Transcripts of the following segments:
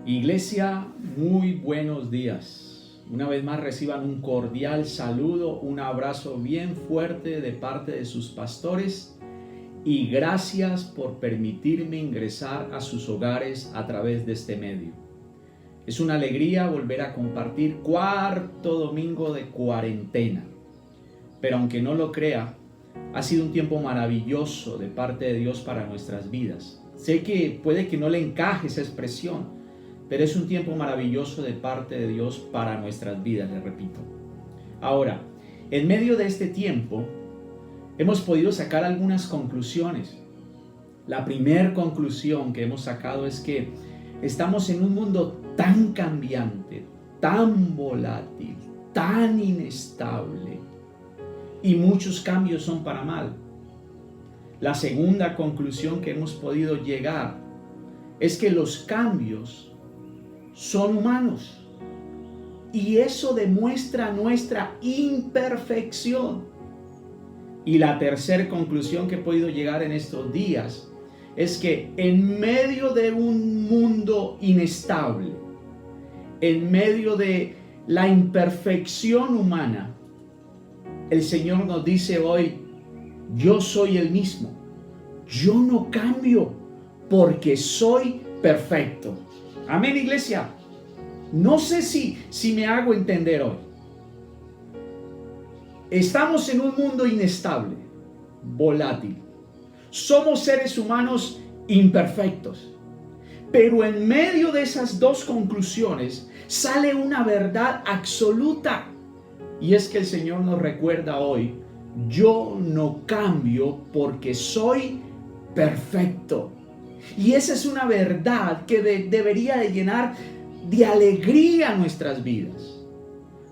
Iglesia, muy buenos días. Una vez más reciban un cordial saludo, un abrazo bien fuerte de parte de sus pastores y gracias por permitirme ingresar a sus hogares a través de este medio. Es una alegría volver a compartir cuarto domingo de cuarentena, pero aunque no lo crea, ha sido un tiempo maravilloso de parte de Dios para nuestras vidas. Sé que puede que no le encaje esa expresión, pero es un tiempo maravilloso de parte de Dios para nuestras vidas, les repito. Ahora, en medio de este tiempo, hemos podido sacar algunas conclusiones. La primera conclusión que hemos sacado es que estamos en un mundo tan cambiante, tan volátil, tan inestable, y muchos cambios son para mal. La segunda conclusión que hemos podido llegar es que los cambios son humanos y eso demuestra nuestra imperfección. Y la tercera conclusión que he podido llegar en estos días es que en medio de un mundo inestable, en medio de la imperfección humana, el Señor nos dice hoy: yo soy el mismo, yo no cambio porque soy perfecto. Amén, iglesia. No sé si me hago entender hoy. Estamos en un mundo inestable, volátil. Somos seres humanos imperfectos. Pero en medio de esas dos conclusiones sale una verdad absoluta. Y es que el Señor nos recuerda hoy: yo no cambio porque soy perfecto. Y esa es una verdad que debería de llenar de alegría nuestras vidas.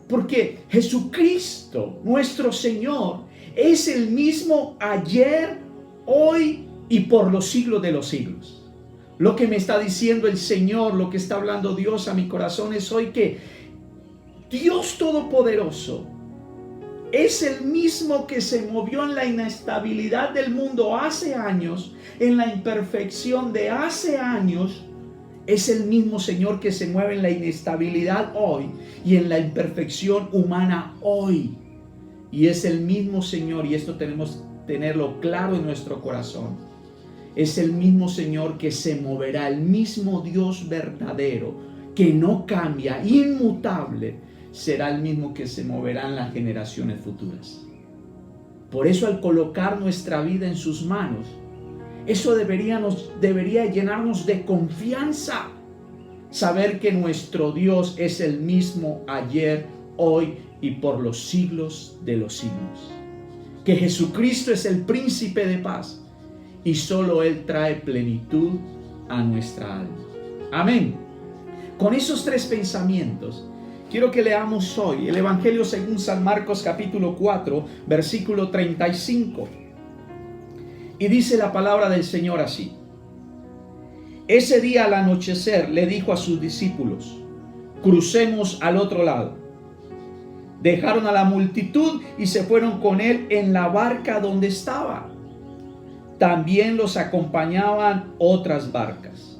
Porque Jesucristo, nuestro Señor, es el mismo ayer, hoy y por los siglos de los siglos. Lo que me está diciendo el Señor, lo que está hablando Dios a mi corazón es hoy que Dios Todopoderoso es el mismo que se movió en la inestabilidad del mundo hace años, en la imperfección de hace años. Es el mismo Señor que se mueve en la inestabilidad hoy y en la imperfección humana hoy. Y es el mismo Señor, y esto tenemos que tenerlo claro en nuestro corazón. Es el mismo Señor que se moverá, el mismo Dios verdadero, que no cambia, inmutable, será el mismo que se moverá en las generaciones futuras. Por eso, al colocar nuestra vida en sus manos, eso debería llenarnos de confianza. Saber que nuestro Dios es el mismo ayer, hoy y por los siglos de los siglos. Que Jesucristo es el príncipe de paz y solo Él trae plenitud a nuestra alma. Amén. Con esos tres pensamientos, quiero que leamos hoy el Evangelio según San Marcos capítulo 4, versículo 35. Y dice la palabra del Señor así: ese día al anochecer le dijo a sus discípulos: crucemos al otro lado. Dejaron a la multitud y se fueron con él en la barca donde estaba. También los acompañaban otras barcas.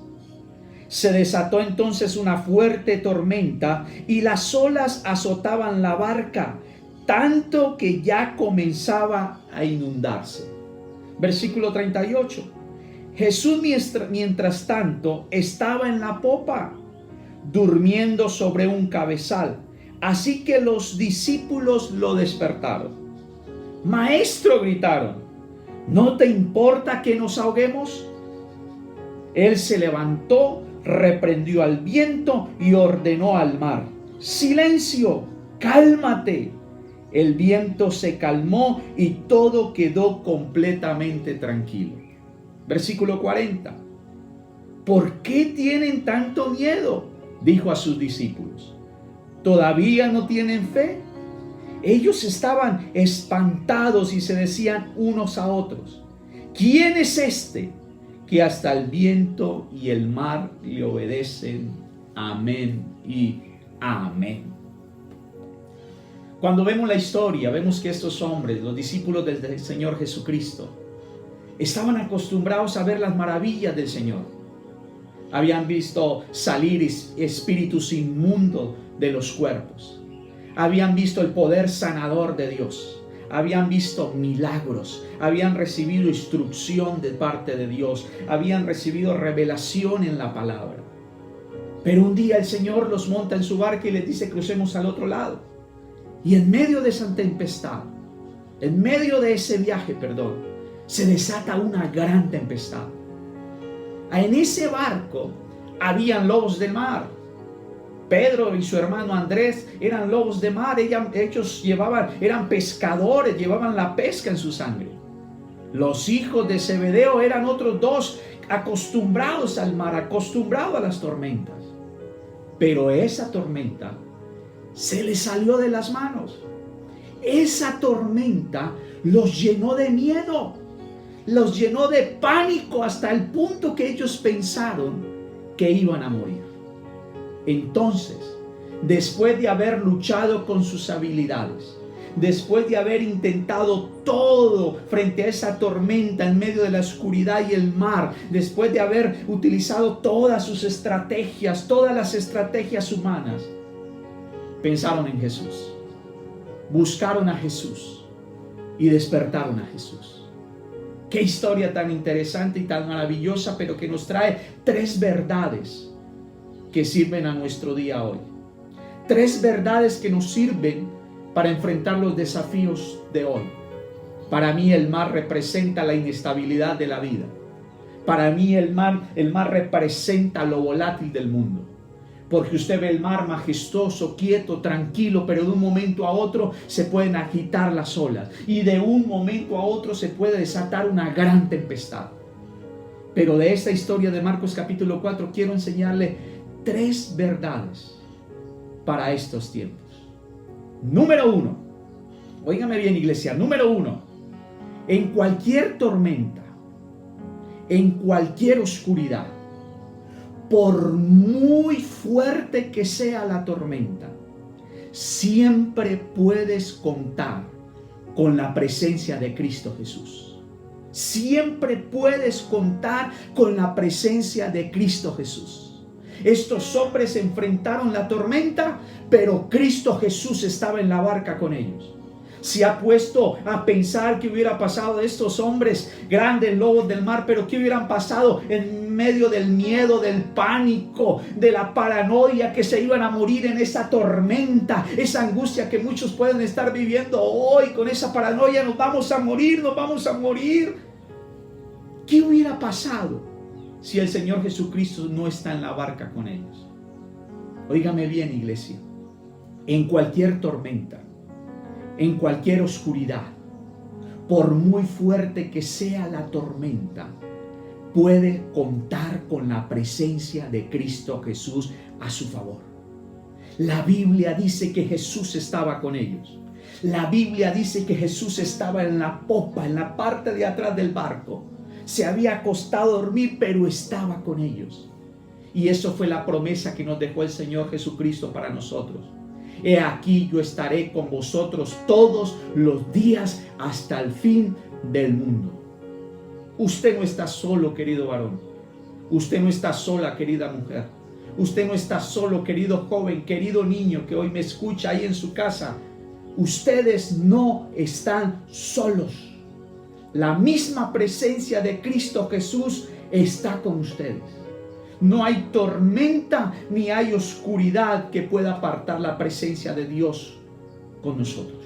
Se desató entonces una fuerte tormenta y las olas azotaban la barca, tanto que ya comenzaba a inundarse. Versículo 38. Jesús mientras tanto estaba en la popa, durmiendo sobre un cabezal. Así que los discípulos lo despertaron. Maestro, gritaron, ¿no te importa que nos ahoguemos? Él se levantó, reprendió al viento y ordenó al mar: silencio, cálmate. El viento se calmó y todo quedó completamente tranquilo. Versículo 40. ¿Por qué tienen tanto miedo?, dijo a sus discípulos. ¿Todavía no tienen fe? Ellos estaban espantados y se decían unos a otros: ¿quién es este que hasta el viento y el mar le obedecen? Amén y amén. Cuando vemos la historia, vemos que estos hombres, los discípulos del Señor Jesucristo, estaban acostumbrados a ver las maravillas del Señor. Habían visto salir espíritus inmundos de los cuerpos. Habían visto el poder sanador de Dios. Habían visto milagros. Habían recibido instrucción de parte de Dios. Habían recibido revelación en la palabra. Pero un día el Señor los monta en su barca y les dice: crucemos al otro lado. Y en medio de esa tempestad, en medio de ese viaje, se desata una gran tempestad. En ese barco habían lobos del mar. Pedro y su hermano Andrés eran lobos de mar. Ellos eran pescadores, llevaban la pesca en su sangre. Los hijos de Zebedeo eran otros dos acostumbrados al mar, acostumbrados a las tormentas. Pero esa tormenta se les salió de las manos. Esa tormenta los llenó de miedo, los llenó de pánico hasta el punto que ellos pensaron que iban a morir. Entonces, después de haber luchado con sus habilidades, después de haber intentado todo frente a esa tormenta en medio de la oscuridad y el mar, después de haber utilizado todas sus estrategias, todas las estrategias humanas, pensaron en Jesús, buscaron a Jesús y despertaron a Jesús. Qué historia tan interesante y tan maravillosa, pero que nos trae tres verdades que sirven a nuestro día hoy. Tres verdades que nos sirven para enfrentar los desafíos de hoy. Para mí el mar representa la inestabilidad de la vida. Para mí el mar representa lo volátil del mundo. Porque usted ve el mar majestuoso, quieto, tranquilo, pero de un momento a otro se pueden agitar las olas. Y de un momento a otro se puede desatar una gran tempestad. Pero de esta historia de Marcos capítulo 4 quiero enseñarle tres verdades para estos tiempos. Número 1, óigame bien, iglesia. Número 1, en cualquier tormenta, en cualquier oscuridad, por muy fuerte que sea la tormenta, siempre puedes contar con la presencia de Cristo Jesús. Siempre puedes contar con la presencia de Cristo Jesús. Estos hombres enfrentaron la tormenta, pero Cristo Jesús estaba en la barca con ellos. Se ha puesto a pensar qué hubiera pasado de estos hombres grandes lobos del mar, pero qué hubieran pasado en medio del miedo, del pánico, de la paranoia, que se iban a morir en esa tormenta, esa angustia que muchos pueden estar viviendo hoy. Con esa paranoia: nos vamos a morir, nos vamos a morir. ¿Qué hubiera pasado si el Señor Jesucristo no está en la barca con ellos? Óigame bien, iglesia. En cualquier tormenta, en cualquier oscuridad, por muy fuerte que sea la tormenta, puede contar con la presencia de Cristo Jesús a su favor. La Biblia dice que Jesús estaba con ellos. La Biblia dice que Jesús estaba en la popa, en la parte de atrás del barco. Se había acostado a dormir, pero estaba con ellos. Y eso fue la promesa que nos dejó el Señor Jesucristo para nosotros. He aquí, yo estaré con vosotros todos los días hasta el fin del mundo. Usted no está solo, querido varón. Usted no está sola, querida mujer. Usted no está solo, querido joven, querido niño que hoy me escucha ahí en su casa. Ustedes no están solos. La misma presencia de Cristo Jesús está con ustedes. No hay tormenta ni hay oscuridad que pueda apartar la presencia de Dios con nosotros.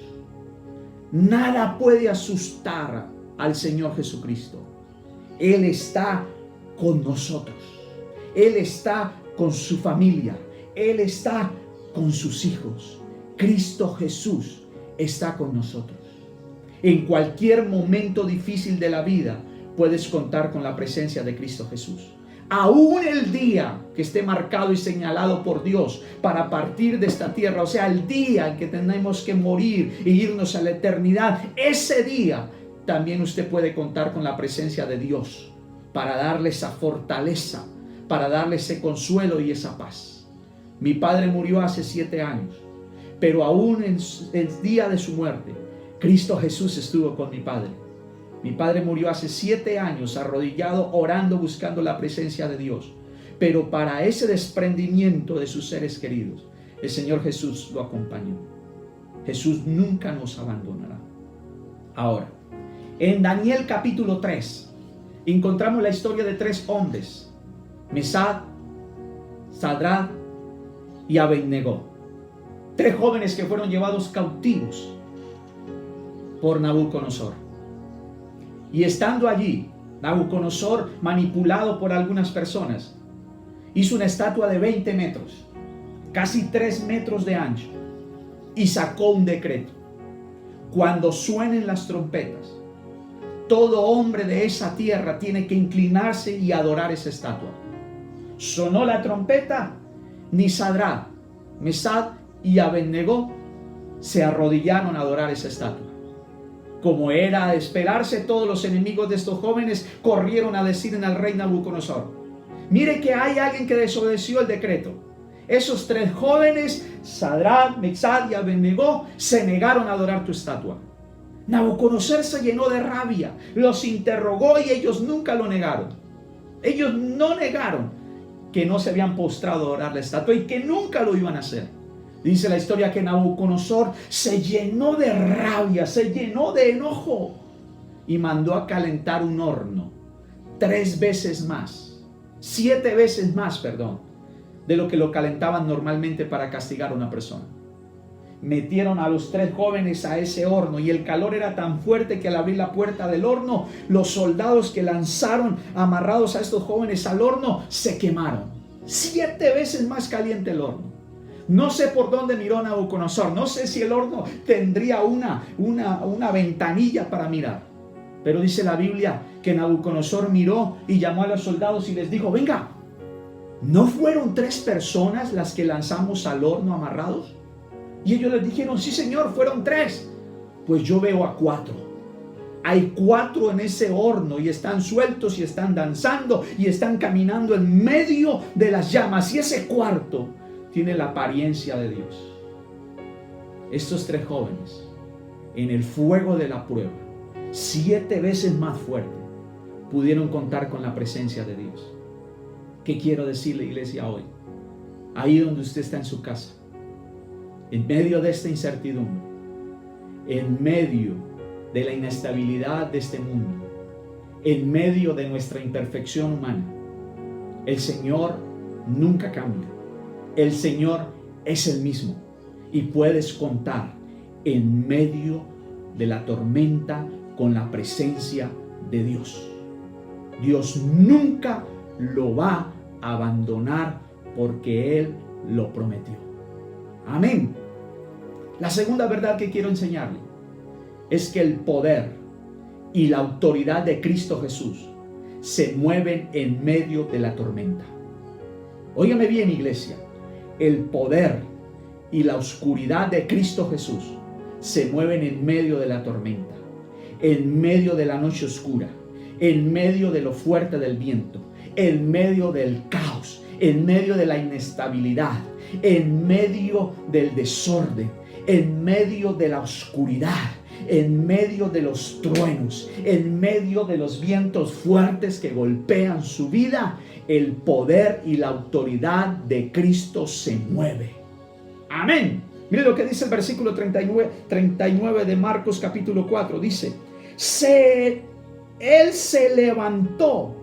Nada puede asustar al Señor Jesucristo. Él está con nosotros. Él está con su familia. Él está con sus hijos. Cristo Jesús está con nosotros. En cualquier momento difícil de la vida puedes contar con la presencia de Cristo Jesús. Aún el día que esté marcado y señalado por Dios para partir de esta tierra, o sea, el día en que tenemos que morir e irnos a la eternidad, ese día también usted puede contar con la presencia de Dios para darle esa fortaleza, para darle ese consuelo y esa paz. Mi padre murió hace 7 años, pero aún en el día de su muerte, Cristo Jesús estuvo con mi padre. Mi padre murió hace 7 años arrodillado, orando, buscando la presencia de Dios. Pero para ese desprendimiento de sus seres queridos, el Señor Jesús lo acompañó. Jesús nunca nos abandonará. Ahora, en Daniel capítulo 3, encontramos la historia de 3 hombres: Mesad, Sadrach y Abednego. 3 jóvenes que fueron llevados cautivos por Nabucodonosor. Y estando allí, Nabucodonosor, manipulado por algunas personas, hizo una estatua de 20 metros, casi 3 metros de ancho, y sacó un decreto: cuando suenen las trompetas, todo hombre de esa tierra tiene que inclinarse y adorar esa estatua. Sonó la trompeta, ni Sadrach, Mesad y Abednego se arrodillaron a adorar esa estatua. Como era de esperarse, todos los enemigos de estos jóvenes corrieron a decir al rey Nabucodonosor: mire que hay alguien que desobedeció el decreto. Esos 3 jóvenes, Sadrach, Mesad y Abednego, se negaron a adorar tu estatua. Nabucodonosor se llenó de rabia, los interrogó y ellos nunca lo negaron. Ellos no negaron que no se habían postrado a adorar la estatua y que nunca lo iban a hacer. Dice la historia que Nabucodonosor se llenó de rabia, se llenó de enojo y mandó a calentar un horno 7 veces más, de lo que lo calentaban normalmente para castigar a una persona. Metieron a los 3 jóvenes a ese horno y el calor era tan fuerte que al abrir la puerta del horno, los soldados que lanzaron amarrados a estos jóvenes al horno se quemaron. 7 veces más caliente el horno. No sé por dónde miró Nabucodonosor, no sé si el horno tendría una ventanilla para mirar, pero dice la Biblia que Nabucodonosor miró y llamó a los soldados y les dijo: venga, ¿no fueron 3 personas las que lanzamos al horno amarrados? Y ellos les dijeron: sí señor, fueron 3. Pues yo veo a 4. Hay 4 en ese horno y están sueltos y están danzando y están caminando en medio de las llamas, y ese cuarto tiene la apariencia de Dios. Estos 3 jóvenes, en el fuego de la prueba, 7 veces más fuerte, pudieron contar con la presencia de Dios. ¿Qué quiero decirle, iglesia, hoy? Ahí donde usted está en su casa, en medio de esta incertidumbre, en medio de la inestabilidad de este mundo, en medio de nuestra imperfección humana, el Señor nunca cambia. El Señor es el mismo y puedes contar en medio de la tormenta con la presencia de Dios. Dios nunca lo va a abandonar porque Él lo prometió. Amén. La segunda verdad que quiero enseñarle es que el poder y la autoridad de Cristo Jesús se mueven en medio de la tormenta. Óigame bien, iglesia. El poder y la oscuridad de Cristo Jesús se mueven en medio de la tormenta, en medio de la noche oscura, en medio de lo fuerte del viento, en medio del caos, en medio de la inestabilidad, en medio del desorden, en medio de la oscuridad, en medio de los truenos, en medio de los vientos fuertes que golpean su vida. El poder y la autoridad de Cristo se mueve. Amén. Mire lo que dice el versículo 39 de Marcos capítulo 4. Dice: Él se levantó,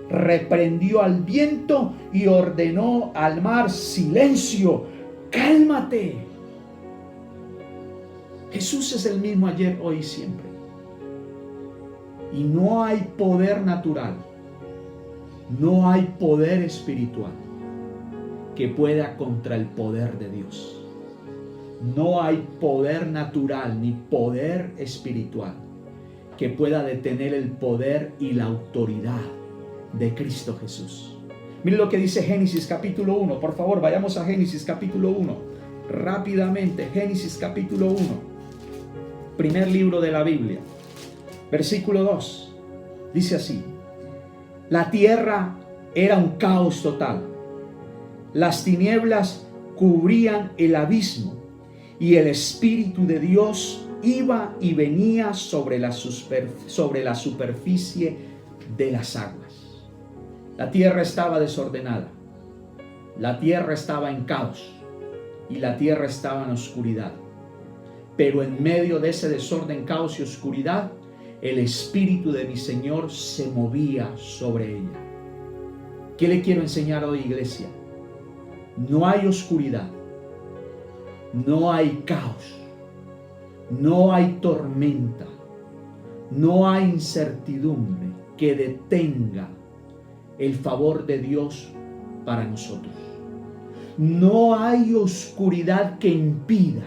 reprendió al viento y ordenó al mar: silencio, cálmate. Jesús es el mismo ayer, hoy y siempre. Y no hay poder natural, no hay poder espiritual que pueda contra el poder de Dios. No hay poder natural ni poder espiritual que pueda detener el poder y la autoridad de Cristo Jesús. Mire lo que dice Génesis capítulo 1. Por favor, vayamos a Génesis capítulo 1. Rápidamente, Génesis capítulo 1. Primer libro de la Biblia. Versículo 2. Dice así: la tierra era un caos total. Las tinieblas cubrían el abismo y el Espíritu de Dios iba y venía sobre la superficie de las aguas. La tierra estaba desordenada, la tierra estaba en caos y la tierra estaba en oscuridad. Pero en medio de ese desorden, caos y oscuridad, el Espíritu de mi Señor se movía sobre ella. ¿Qué le quiero enseñar hoy, iglesia? No hay oscuridad, no hay caos, no hay tormenta, no hay incertidumbre que detenga el favor de Dios para nosotros. No hay oscuridad que impida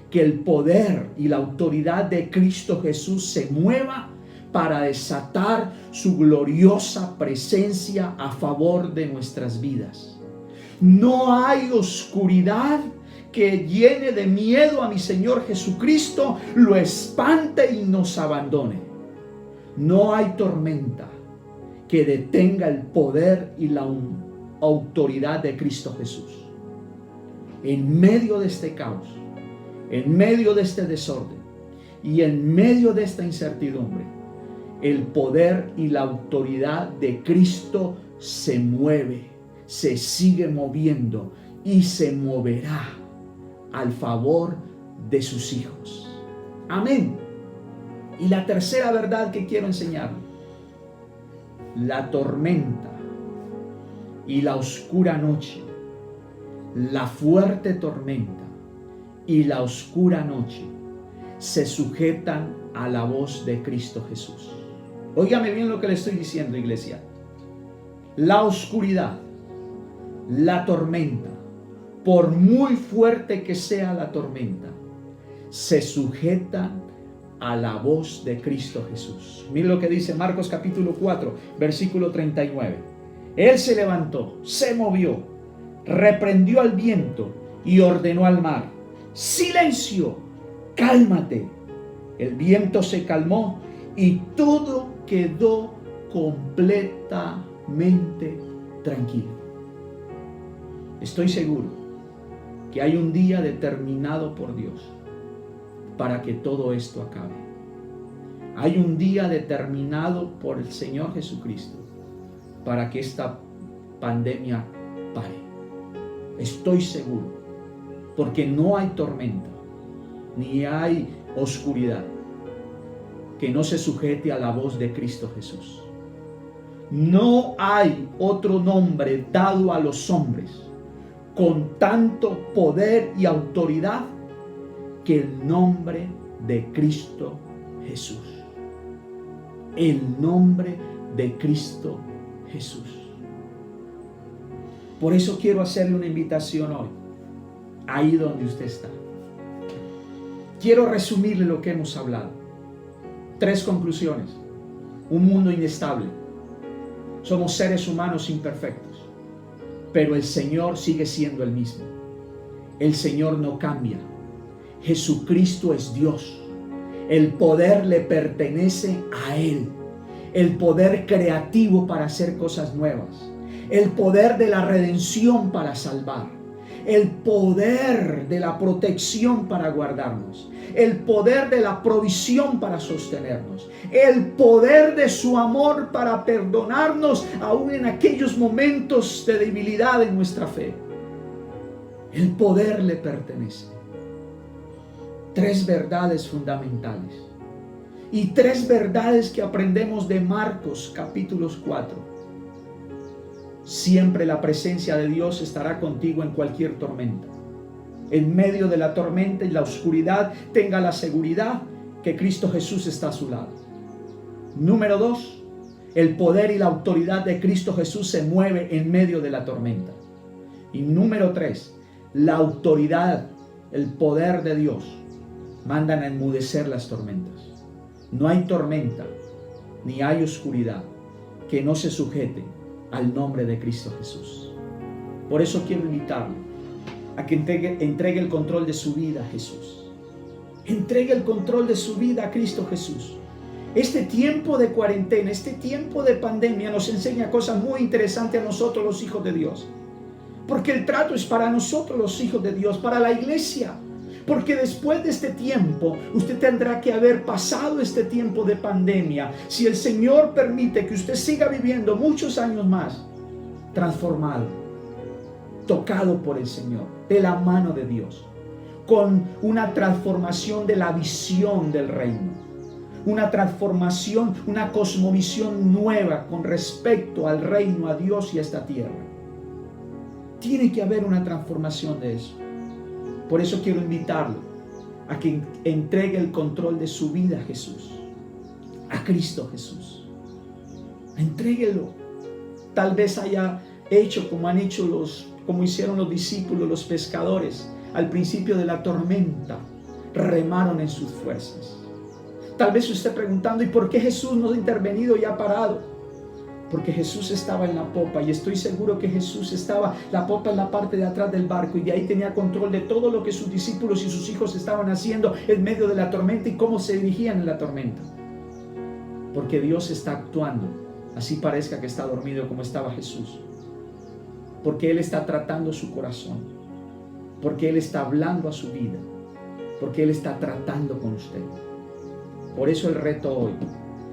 que el poder y la autoridad de Cristo Jesús se mueva para desatar su gloriosa presencia a favor de nuestras vidas. No hay oscuridad que llene de miedo a mi Señor Jesucristo, lo espante y nos abandone. No hay tormenta que detenga el poder y la autoridad de Cristo Jesús. En medio de este caos, en medio de este desorden y en medio de esta incertidumbre, el poder y la autoridad de Cristo se mueve, se sigue moviendo y se moverá al favor de sus hijos. Amén. Y la tercera verdad que quiero enseñarle: la tormenta y la oscura noche, la fuerte tormenta y la oscura noche se sujetan a la voz de Cristo Jesús. Óigame bien lo que le estoy diciendo, iglesia. La oscuridad, la tormenta, por muy fuerte que sea la tormenta, se sujetan a la voz de Cristo Jesús. Mire lo que dice Marcos capítulo 4, versículo 39. Él se levantó, se movió, reprendió al viento y ordenó al mar: silencio, cálmate. El viento se calmó y todo quedó completamente tranquilo. Estoy seguro que hay un día determinado por Dios para que todo esto acabe. Hay un día determinado por el Señor Jesucristo para que esta pandemia pare. Estoy seguro, porque no hay tormenta, ni hay oscuridad que no se sujete a la voz de Cristo Jesús. No hay otro nombre dado a los hombres con tanto poder y autoridad que el nombre de Cristo Jesús. El nombre de Cristo Jesús. Por eso quiero hacerle una invitación hoy, ahí donde usted está. Quiero resumirle lo que hemos hablado. 3 conclusiones. Un mundo inestable. Somos seres humanos imperfectos, pero el Señor sigue siendo el mismo. El Señor no cambia. Jesucristo es Dios. El poder le pertenece a Él. El poder creativo para hacer cosas nuevas. El poder de la redención para salvar. El poder de la protección para guardarnos. El poder de la provisión para sostenernos. El poder de su amor para perdonarnos aún en aquellos momentos de debilidad en nuestra fe. El poder le pertenece. 3 verdades fundamentales. Y 3 verdades que aprendemos de Marcos capítulos 4. Siempre la presencia de Dios estará contigo en cualquier tormenta. En medio de la tormenta y la oscuridad, tenga la seguridad que Cristo Jesús está a su lado. Número 2, el poder y la autoridad de Cristo Jesús se mueve en medio de la tormenta. Y número 3, la autoridad, el poder de Dios mandan a enmudecer las tormentas. No hay tormenta ni hay oscuridad que no se sujete al nombre de Cristo Jesús. Por eso quiero invitarlo a que entregue el control de su vida a Jesús. Entregue el control de su vida a Cristo Jesús. Este tiempo de cuarentena, este tiempo de pandemia nos enseña cosas muy interesantes a nosotros los hijos de Dios. Porque el trato es para nosotros los hijos de Dios, para la iglesia. Porque después de este tiempo, usted tendrá que haber pasado este tiempo de pandemia. Si el Señor permite que usted siga viviendo muchos años más, transformado, tocado por el Señor, de la mano de Dios, con una transformación de la visión del reino, una transformación, una cosmovisión nueva con respecto al reino, a Dios y a esta tierra. Tiene que haber una transformación de eso. Por eso quiero invitarlo a que entregue el control de su vida a Jesús, a Cristo Jesús. Entréguelo. Tal vez haya hecho como hicieron los discípulos, los pescadores, al principio de la tormenta, remaron en sus fuerzas. Tal vez usted preguntando, ¿y por qué Jesús no ha intervenido y ha parado? Porque Jesús estaba en la popa, y estoy seguro que Jesús estaba, la popa en la parte de atrás del barco, y de ahí tenía control de todo lo que sus discípulos y sus hijos estaban haciendo en medio de la tormenta y cómo se dirigían en la tormenta. Porque Dios está actuando, así parezca que está dormido como estaba Jesús. Porque Él está tratando su corazón, porque Él está hablando a su vida, porque Él está tratando con usted. Por eso el reto hoy,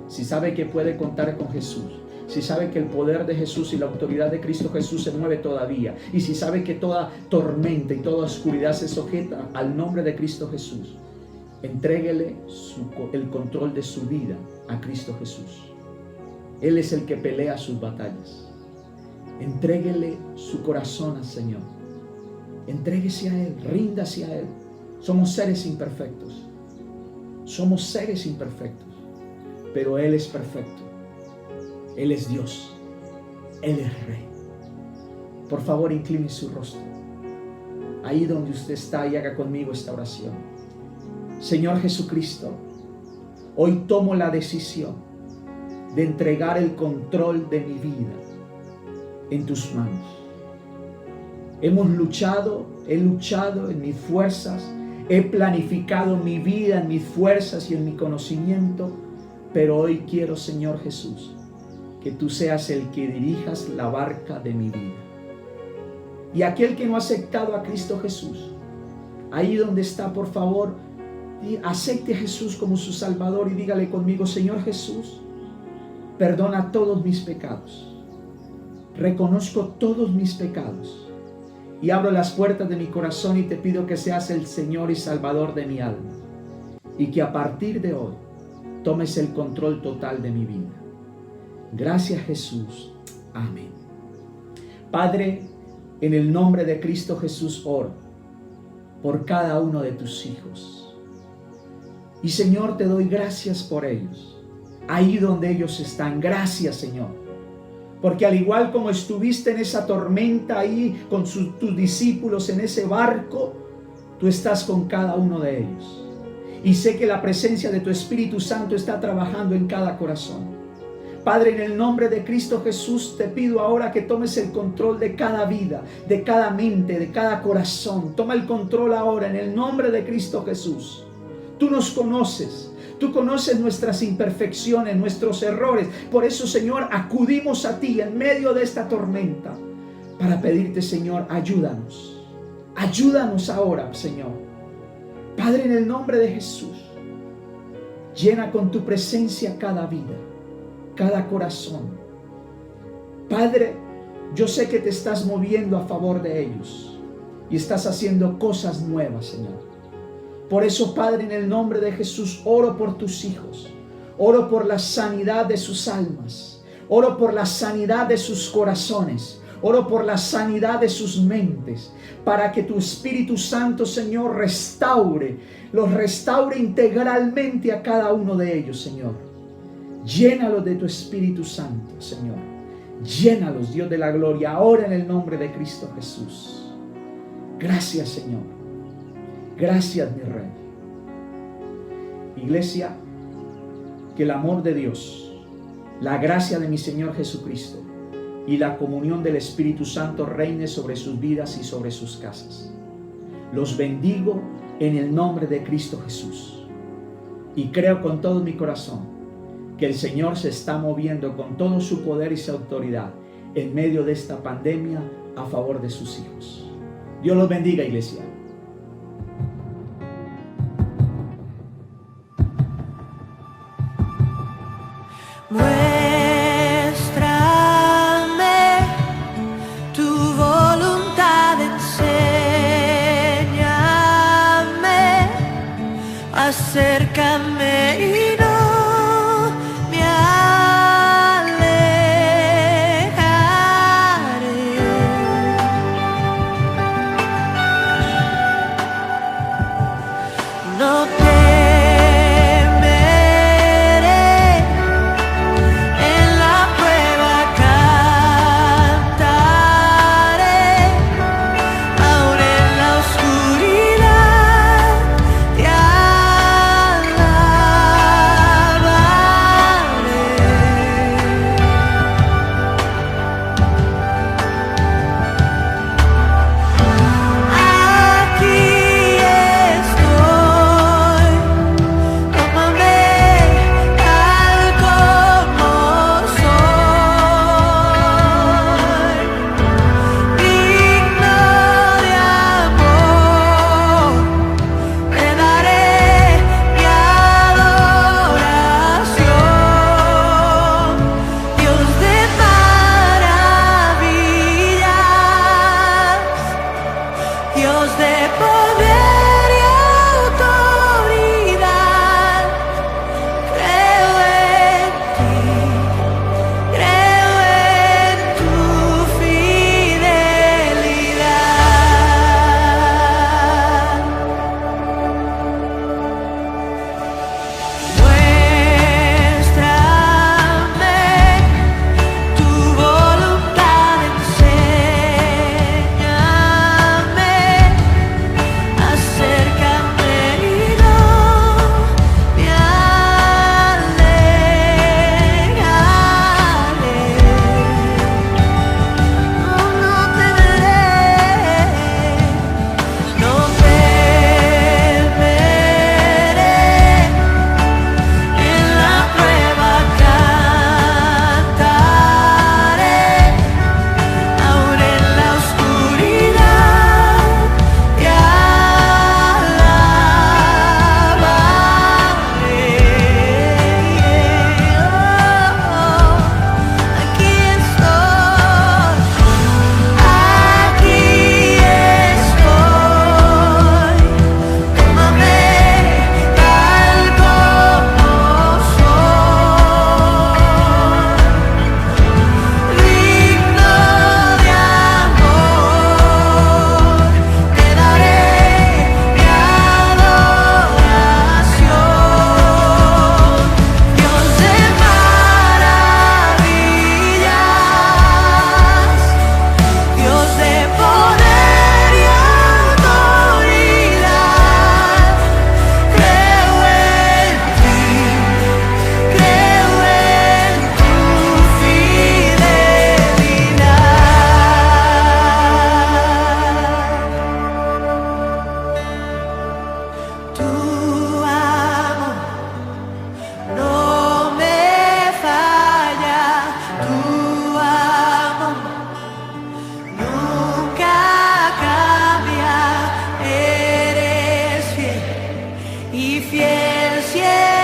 si sabe que puede contar con Jesús, si sabe que el poder de Jesús y la autoridad de Cristo Jesús se mueve todavía, y si sabe que toda tormenta y toda oscuridad se sujeta al nombre de Cristo Jesús, entréguele el control de su vida a Cristo Jesús. Él es el que pelea sus batallas. Entréguele su corazón al Señor. Entréguese a Él, ríndase a Él. Somos seres imperfectos. Somos seres imperfectos, pero Él es perfecto. Él es Dios. Él es Rey. Por favor, incline su rostro. Ahí donde usted está, y haga conmigo esta oración. Señor Jesucristo, hoy tomo la decisión de entregar el control de mi vida en tus manos. He luchado en mis fuerzas, he planificado mi vida en mis fuerzas y en mi conocimiento, pero hoy quiero, Señor Jesús, que tú seas el que dirijas la barca de mi vida. Y aquel que no ha aceptado a Cristo Jesús, ahí donde está, por favor, acepte a Jesús como su Salvador y dígale conmigo: Señor Jesús, perdona todos mis pecados. Reconozco todos mis pecados y abro las puertas de mi corazón y te pido que seas el Señor y Salvador de mi alma, y que a partir de hoy tomes el control total de mi vida. Gracias, Jesús. Amén. Padre, en el nombre de Cristo Jesús oro por cada uno de tus hijos. Y Señor, te doy gracias por ellos. Ahí donde ellos están, gracias, Señor. Porque al igual como estuviste en esa tormenta ahí con tus discípulos en ese barco, tú estás con cada uno de ellos. Y sé que la presencia de tu Espíritu Santo está trabajando en cada corazón. Padre, en el nombre de Cristo Jesús, te pido ahora que tomes el control de cada vida, de cada mente, de cada corazón. Toma el control ahora en el nombre de Cristo Jesús. Tú nos conoces. Tú conoces nuestras imperfecciones, nuestros errores. Por eso, Señor, acudimos a ti en medio de esta tormenta para pedirte, Señor, ayúdanos. Ayúdanos ahora, Señor. Padre, en el nombre de Jesús, llena con tu presencia cada vida, cada corazón. Padre, yo sé que te estás moviendo a favor de ellos y estás haciendo cosas nuevas, Señor. Por eso, Padre, en el nombre de Jesús, oro por tus hijos. Oro por la sanidad de sus almas. Oro por la sanidad de sus corazones. Oro por la sanidad de sus mentes. Para que tu Espíritu Santo, Señor, los restaure integralmente a cada uno de ellos, Señor. Llénalos de tu Espíritu Santo, Señor. Llénalos, Dios de la gloria, ahora en el nombre de Cristo Jesús. Gracias, Señor. Gracias, mi Rey. Iglesia, que el amor de Dios, la gracia de mi Señor Jesucristo y la comunión del Espíritu Santo reine sobre sus vidas y sobre sus casas. Los bendigo en el nombre de Cristo Jesús. Y creo con todo mi corazón que el Señor se está moviendo con todo su poder y su autoridad en medio de esta pandemia a favor de sus hijos. Dios los bendiga, iglesia. Muéstrame tu voluntad, enséñame, acércame y no me alejaré. No temeré, en la prueba cantaré, aún en la oscuridad te y fiel siempre.